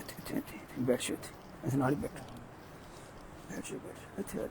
ਇੱਥੇ ਬੈਠ ਜਾਓ ਇੱਥੇ ਨਾਲ ਹੀ ਬੈਠੋ ਬੈਠ ਜਾਓ ਇੱਥੇ ਆ ਜਾਓ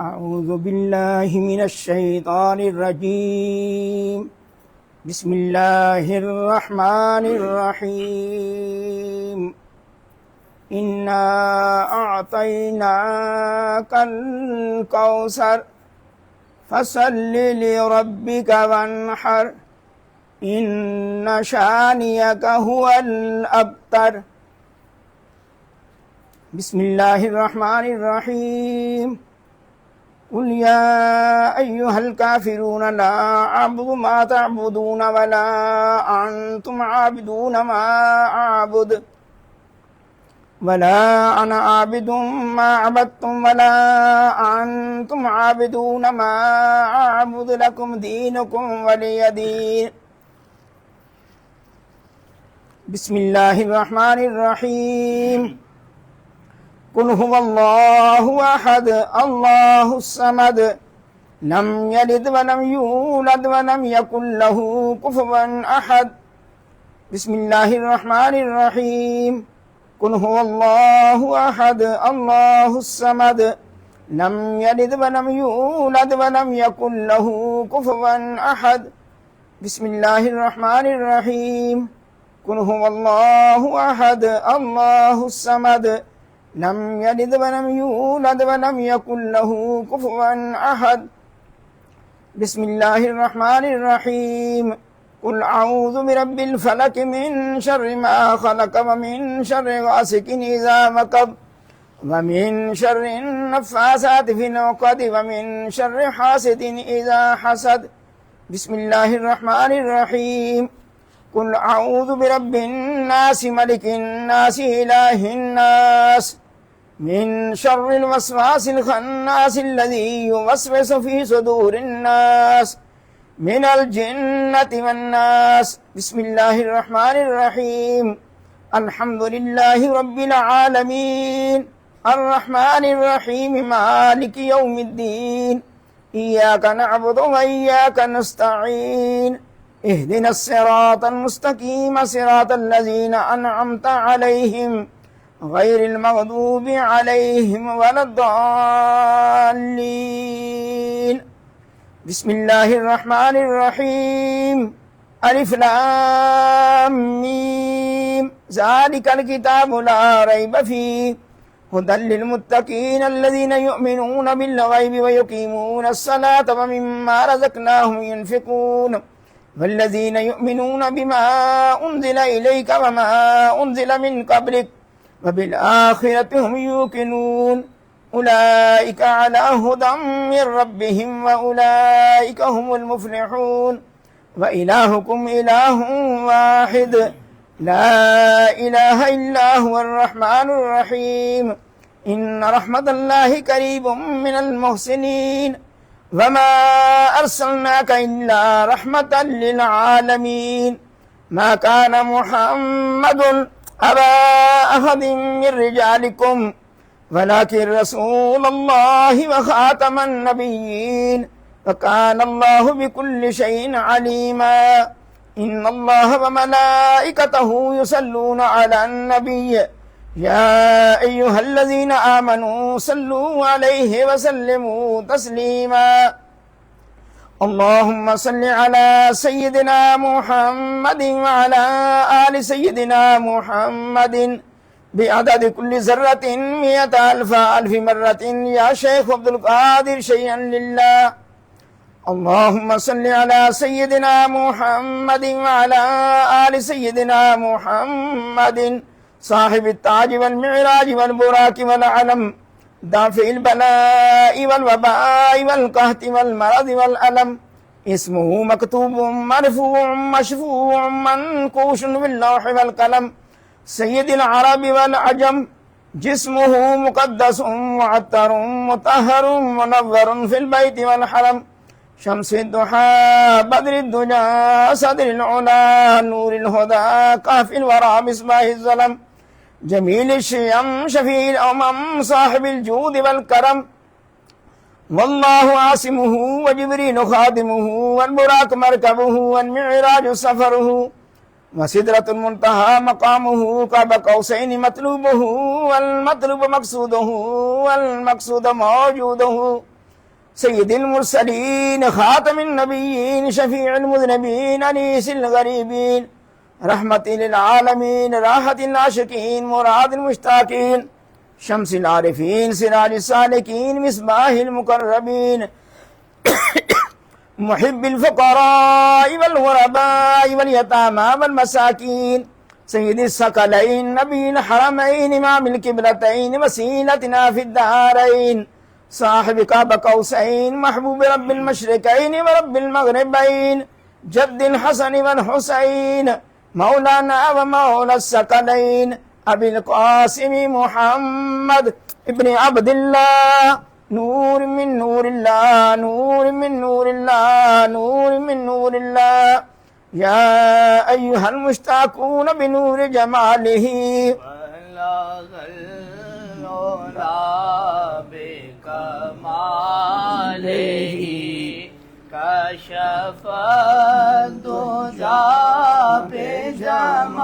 أعوذ بالله من الشيطان الرجيم بسم الله الرحمن الرحيم إنا أعطيناك الكوثر فصل لربك وانحر إن شانئك هو الأبتر بسم الله الرحمن الرحيم قل يا أيها الكافرون لا أعبد ما تعبدون ولا أنتم عابدون ما أعبد ولا أنا عابد ما عبدتم ولا أنتم عابدون ما أعبد لكم دينكم ولي دين بسم الله الرحمن الرحيم قل هو الله أحد الله الصمد لم يلد ولم يولد ولم يكن له كفوا أحد بسم الله الرحمن الرحيم قل هو الله أحد الله الصمد لم يلد ولم يولد ولم يكن له كفوا أحد بسم الله الرحمن الرحيم قل هو الله أحد الله الصمد لم يلد ولم يولد ولم يكن له كفوا أحد بسم الله الرحمن الرحيم قل أعوذ برب الفلق من شر ما خلق ومن شر غاسق إذا وقب ومن شر النفاثات في العقد ومن شر حاسد إذا حسد بسم الله الرحمن الرحيم قل أعوذ برب الناس ملك الناس إله الناس من شر الوسواس الخناس الذي يوسوس في صدور الناس من الجنة والناس بسم الله الرحمن الرحيم الحمد لله رب العالمين الرحمن الرحيم مالك يوم الدين إياك نعبد وإياك نستعين اهدنا الصراط المستقيم صراط الذين أنعمت عليهم غير المغضوب عليهم ولا الضالين بسم الله الرحمن الرحيم ألف لام ميم ذلك الكتاب لا ريب فيه هدى للمتقين الذين يؤمنون بالغيب ويقيمون الصلاة ومما رزقناهم ينفقون والذين يؤمنون بما أنزل إليك وما أنزل من قبلك وبالآخرة هم يوقنون أولئك على هدى من ربهم وأولئك هم المفلحون وإلهكم إله واحد لا إله إلا هو الرحمن الرحيم إن رحمة الله قريب من المحسنين وما أرسلناك إلا رحمة للعالمين ما كان محمد أبا أحد من رجالكم ولكن رسول الله وخاتم النبيين وكان الله بكل شيء عليما إن الله وملائكته يصلون على النبي يا أيها الذين آمنوا صلوا عليه وسلموا تسليما اللهم صل على سيدنا محمد وعلى آل سيدنا محمد بعدد كل ذرة 100,000 مرة يا شيخ عبد القادر شيئا لله اللهم صل على سيدنا محمد وعلى آل سيدنا محمد صاحب التاج والمعراج والبراك والعلم دافع البلاء والوباء والقهط والمرض والألم اسمه مكتوب مرفوع مشفوع منقوش باللوح والقلم سيد العرب والعجم جسمه مقدس معطر مطهر منور في البيت والحرم شمس الضحى بدر الدجى صدر العلا نور الهدى كهف الورى مصباح الظلم جميل الشيم شفيع الأمم صاحب الجود والكرم والله عاصمه وجبريل خادمه والبراق مركبه والمعراج سفره وسدرة المنتهى مقامه قاب قوسين مطلوبه والمطلوب مقصوده والمقصود موجوده سيد المرسلين خاتم النبيين شفيع المذنبين أنيس الغريبين رحمة للعالمين راحة العاشقين مراد المشتاقين شمس العارفين سراج السالكين مصباح المقربين محب الفقراء والغرباء واليتامى والمساكين سيد الثقلين نبي الحرمين إمام القبلتين وسيلتنا في الدارين صاحب قاب قوسين محبوب رب المشرقين ورب المغربين جد الحسن والحسين مولانا ومولى الثقلين أبي القاسم محمد ابن عبد الله نور من نور الله نور من نور الله نور من نور الله يا أيها المشتاقون بنور جماله بكماله كشف الدجى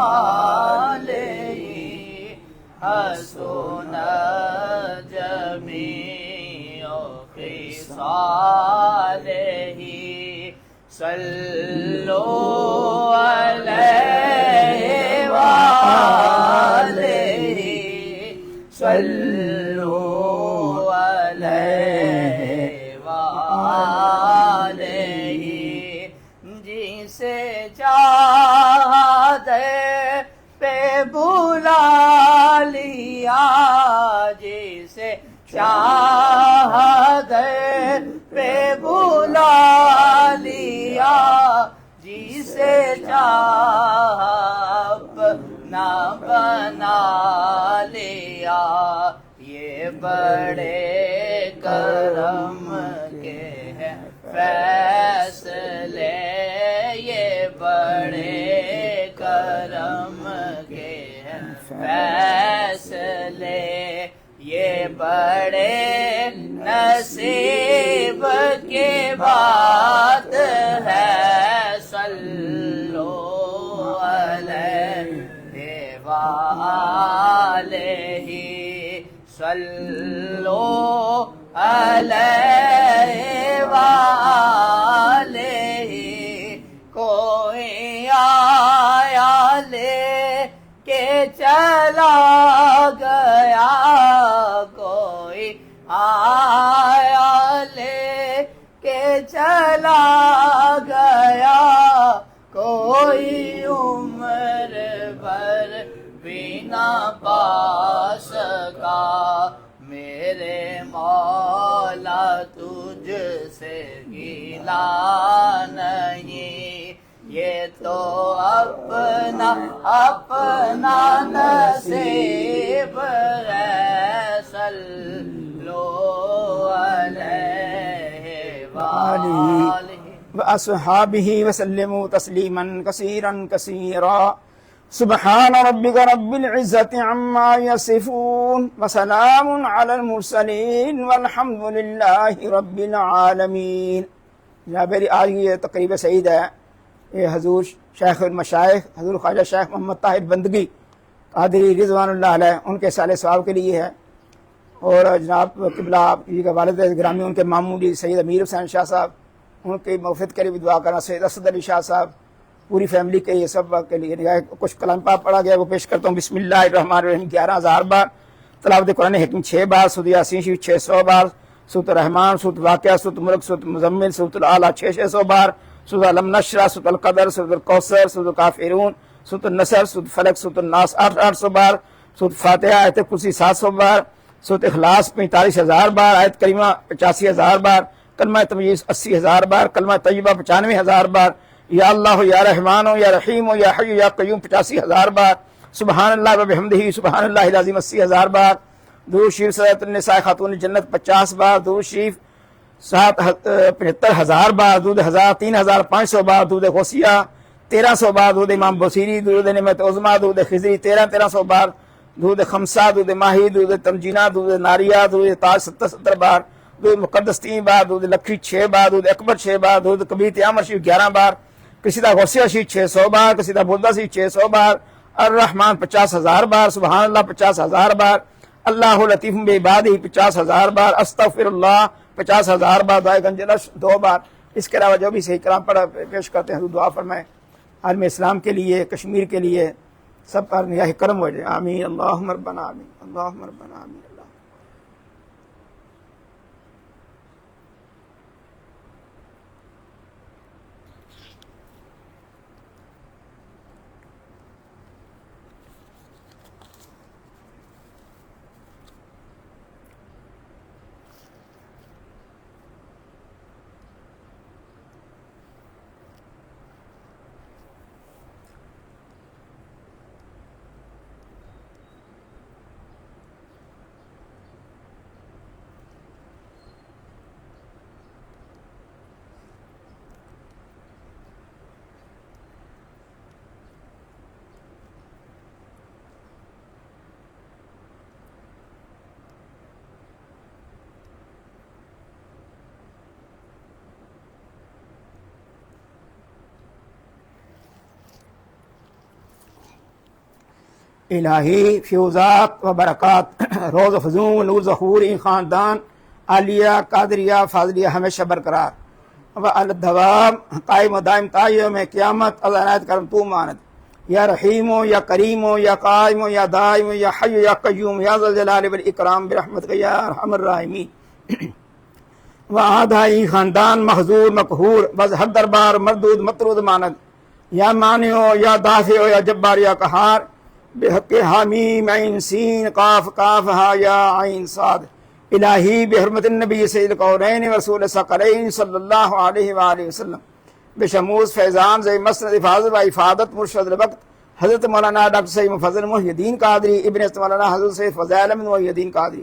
بجماله حسن جميع خصاله صلوا عليه وآله صلوا عليه وآله جسے چاہتے پہ بلا لیا جسے چاہتے پہ بلا لیا جسے چاہ اپنا بنا لیا یہ بڑے کرم کے ہیں فیصلے یہ بڑے کرم کے ہیں فیصلے یہ بڑے نصیب کی بات ہے صلو علیہ وآلہ صلو علیہ وآلہ کوئی آیا لے کے چلا گیا کوئی آیا لے کے چلا گیا کوئی عمر بھر بھی نہ پا سکا میرے مولا تجھ سے گیلا نہیں یہ تو اپنا اپنا نصیب ہے صلو علیہ وآلہ وأصحابه وسلموا تسليما كثيرا كثيرا سبحان ربك رب العزة عما يصفون وسلام على المرسلين والحمد لله رب العالمين. جناب آج یہ تقریب سعید ہے یہ حضور شیخ المشائخ حضور خواجہ شیخ محمد طاہر بندگی قادری رضوان اللہ علیہ ان کے سال ثواب کے لیے ہے، اور جناب قبلہ جی کا والد گرامی ان کے ماموں جی سید امیر حسین شاہ صاحب ان کی مغفرت کے لیے بھی دعا کرنا، سید اسد علی شاہ صاحب پوری فیملی کے یہ سب کے لیے کچھ کلام پاک پڑھا گیا وہ پیش کرتا ہوں. بسم اللہ الرحمن الرحیم 11,000 بار، تلاوت قرآن حکیم 6 بار، سورۃ یاسین شریف 600 بار، سورۃ الرحمن، سورۃ واقعہ، سورۃ ملک، سورۃ مزمل، سورۃ الاعلیٰ 600 بار، سورۃ الم نشرح، سورۃ القدر، سورۃ الکوثر، سورۃ الکافرون، سورۃ النصر، سورۃ فلق، سورۃ الناس 800 بار، سورۃ فاتحہ، آیت کرسی 700 بار، سورۃ اخلاص 45,000 بار، آیت کریمہ 85,000 بار، کلمہ تمییز 80,000 بار، کلمہ طیبہ 95,000 بار، یا اللہ یا رحمان یا رحیم یا حی یا قیوم 85,000 بار، سبحان اللہ و بحمدہ سبحان اللہ العظیم 80,000 بار، درود شریف سورۃ النساء خاتون جنت 50 بار، درود شریف 75,000 بار درود 3,500 بار درود غوثیہ 1,300 بار درود امام بصیری درود نعمت عظمیٰ درود خضری 1,300 بار درود خمسہ درود ماہی درود تمجینہ درود ناریہ درود تاج 70 بار درود مقدس 3 بار درود لکھی 6 بار درود اکبر 6 بار درود کبیر تیامر شریف 11 بار قصیدہ غوثیہ شریف 600 بار قصیدہ بردہ شریف 600 بار الرحمن 50,000 بار سبحان اللہ 50,000 بار اللہ لطیف بعبادہ 50,000 بار استغفر اللہ 50,000 بار دعائے گنجلش 2 بار۔ اس کے علاوہ جو بھی صحیح کلام پڑھا پیش کرتے ہیں دعا فرمائیں عالم اسلام کے لیے، کشمیر کے لیے، سب پر نگاہ کرم ہو جائے، آمین اللہم ربنا آمین اللہم ربنا آمین۔ الہی فیوزات و برکات روز فزون نور ظہوری خاندان عالیہ قادریہ فاضلیہ ہمیشہ برقرار و الدوام قائم و دائم تا یوم قیامت اللہ عنایت کرم تو ماند یا رحیم یا کریم یا قائم یا دائم یا حی یا قیوم یا ذا الجلال والاکرام برحمتک یا ارحم الراحمین و آدھائی خاندان محظور مقہور بز حد دربار مردود مطرود ماند یا مانع یا دافع یا جبار یا قہار بحق حامیم عین سین قاف کاف ہا یا عین صاد الہی بحرمت النبی سید القولین و رسول ثقلین صلی اللہ علیہ وآلہ وسلم بشموز فیضان زی مسند حفاظت و افادت مرشد الوقت حضرت مولانا ڈاکٹر سید مفضل محی الدین قادری ابن مولانا حضرت سید فضائل احمد محی الدین قادری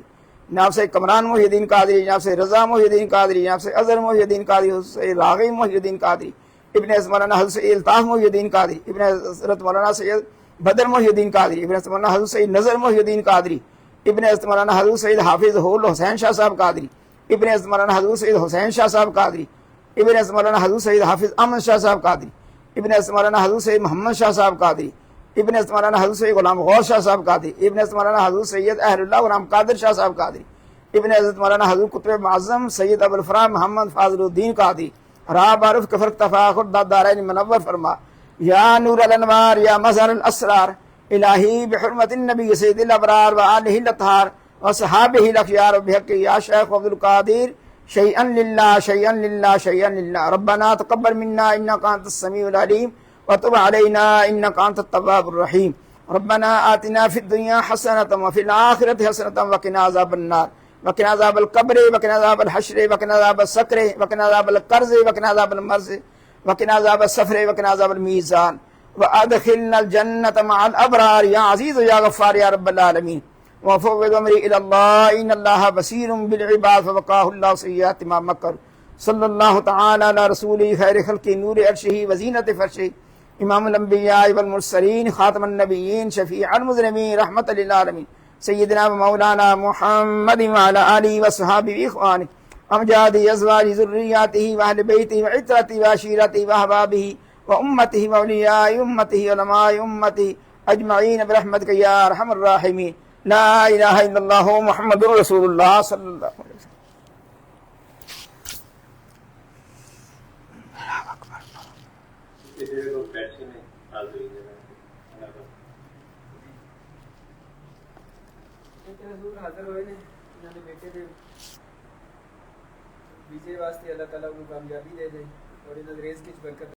جناب سے کمران محی الدین قادری جناب سے رضا محی الدین قادری جناب سے اظہر محی الدین قادری حضرت سید راغب محی الدین قادری ابن مولانا حضرت سید الطاف محی الدین قادری ابن حضرت مولانا سید بدر محی الدین قادری ابن مولانا حضرت سید نظر محی الدین قادری ابن مولانا حضرت سید حافظ حول حسین شاہ صاحب قادری ابن مولانا حضرت سید حسین شاہ صاحب قادری ابن مولانا حضرت سید حافظ احمد شاہ صاحب قادری ابن مولانا حضرت سید محمد شاہ صاحب قادری ابن مولانا حضرت سید غلام غوث شاہ صاحب قادری ابن مولانا حضرت سید اہل اللہ غلام قادر شاہ صاحب قادری ابن حضرت مولانا حضرت قطب معظم سید ابو الفرا محمد فاضل الدین قادری راب عارف کفر تفاخر دارین منور فرما یا نور الانوار یا مظہر الاسرار الہی بحرمت النبی سید الابرار و آلہ الاطہار و صحابہ الاخیار و بحق یا شیخ عبد القادر شیئا للہ شیئا للہ شیئا للہ ربنا تقبل منا انکا انت السمیع العلیم وتب علینا انکا انت التواب الرحیم ربنا آتنا فی الدنیا حسنۃ وفی الآخرۃ حسنۃ وقنا عذاب النار وقنا عذاب القبر وقنا عذاب الحشر وقنا عذاب السکر وقنا عذاب القرض وقنا عذاب المرض وقنا عذاب السفر وقنا عذاب الميزان وادخلنا الجنة مع الابرار يا عزيز يا غفار يا رب العالمين وفوض امري الى الله ان الله بصير بالعباد فوقاه الله سيئات ما مكر صلى الله تعالى على رسوله خير خلق نور عرشه وزينة فرشه امام الانبياء والمرسلين خاتم النبيين شفيع المذنبين رحمة للعالمين سيدنا ومولانا محمد وعلى آله وصحابه وإخوانه أمجاد أزواج ذرياته وأهل بيته وعترته وعشيرته وأحبابه وأمته وأولياء أمته وعلماء أمته أجمعين برحمتك يا أرحم الراحمين لا إله إلا الله محمد رسول الله صلى الله عليه وسلم. حاضر ہوئے نے انہوں نے بیٹے دے ویزے واسطے اللہ تعالیٰ کو کامیابی دے دے اور انہوں نے ریز کی برکت